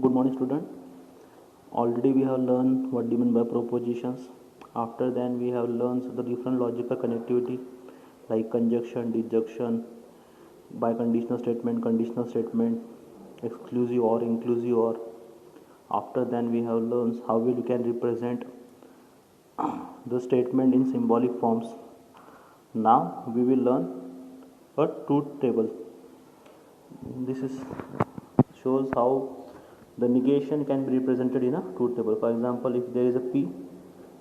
Good morning, student. Already we have learned what do you mean by propositions. After then we have learned the different logical connectivity like conjunction, disjunction, conditional statement, exclusive or inclusive or. After then we have learned how we can represent the statement in symbolic forms. Now we will learn a truth table. This is shows how the negation can be represented in a truth table. For example, if there is a P,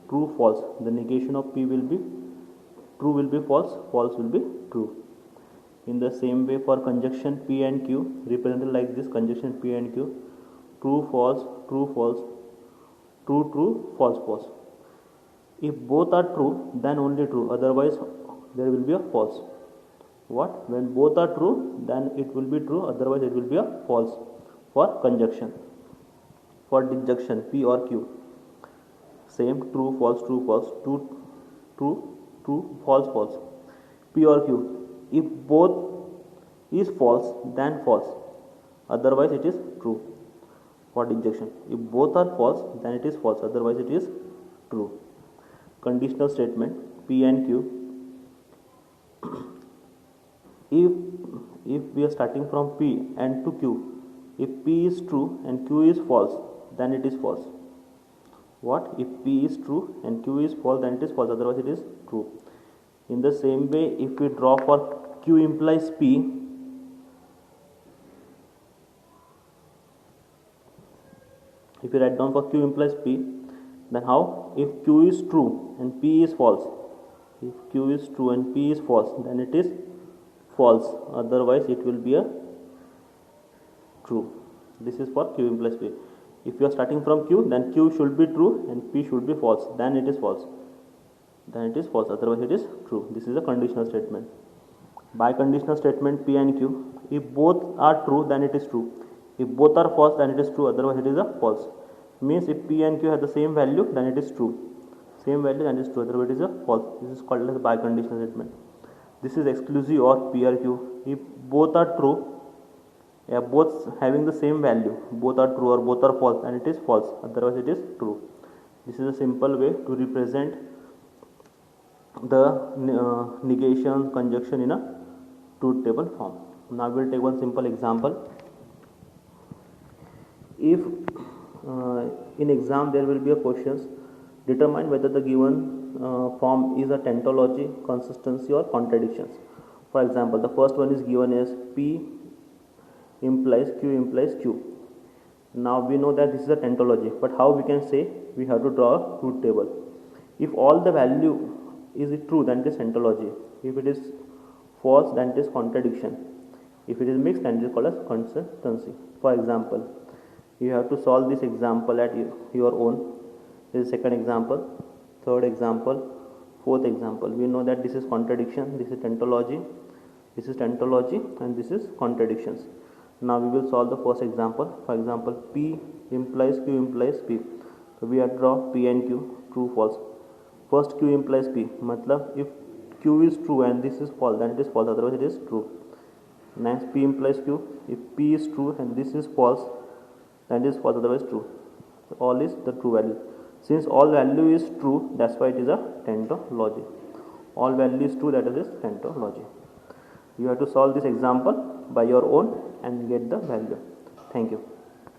true, false, the negation of P will be true will be false, false will be true. In the same way for conjunction P and Q, represented like this conjunction P and Q, true, false, true, false, true, true, false, false. If both are true, then only true, otherwise there will be a false. What? When both are true, then it will be true, otherwise it will be a false for conjunction. For disjunction P or Q, same true, false, true, true, false, false. P or Q, if both is false, then false, otherwise it is true. For disjunction, if both are false, then it is false, otherwise it is true. Conditional statement P and Q, if we are starting from P and to Q, if P is true and Q is false, then it is false. What? If P is true and Q is false, then it is false, otherwise it is true. In the same way, if we draw for Q implies P, if we write down for Q implies P, then how? If Q is true and P is false, if Q is true and P is false, then it is false, otherwise it will be a true. This is for Q implies P. If you are starting from Q, then Q should be true and P should be false, then it is false, otherwise it is true. This is a conditional statement. By conditional statement P and Q, if both are true, then it is true, if both are false, then it is true, otherwise it is a false. Means if P and Q have the same value, then it is true, otherwise it is a false. This is called as biconditional statement. This is exclusive or P or Q. If both are true, both having the same value, both are true or both are false, and it is false, otherwise it is true. This is a simple way to represent the negation conjunction in a truth table form. Now we will take one simple example. If in exam there will be a questions, determine whether the given form is a tautology, consistency or contradictions. For example, the first one is given as P implies Q. Now we know that this is a tautology, but how we can say? We have to draw a truth table. If all the value is true, then it is tautology. If it is false, then it is contradiction. If it is mixed, then it is called as consistency. For example, you have to solve this example at your own. This is second example, third example, fourth example. We know that this is contradiction, this is tautology, and this is contradictions. Now we will solve the first example. For example, P implies Q implies P. So we have to draw P and Q, true, false. First Q implies P, matlab if Q is true and this is false, then it is false, otherwise it is true. Next P implies Q, if P is true and this is false, then it is false, otherwise true. So all is the true value. Since all value is true, that's why it is a tautology. All value is true, that is tautology. You have to solve this example by your own and get the value. Thank you.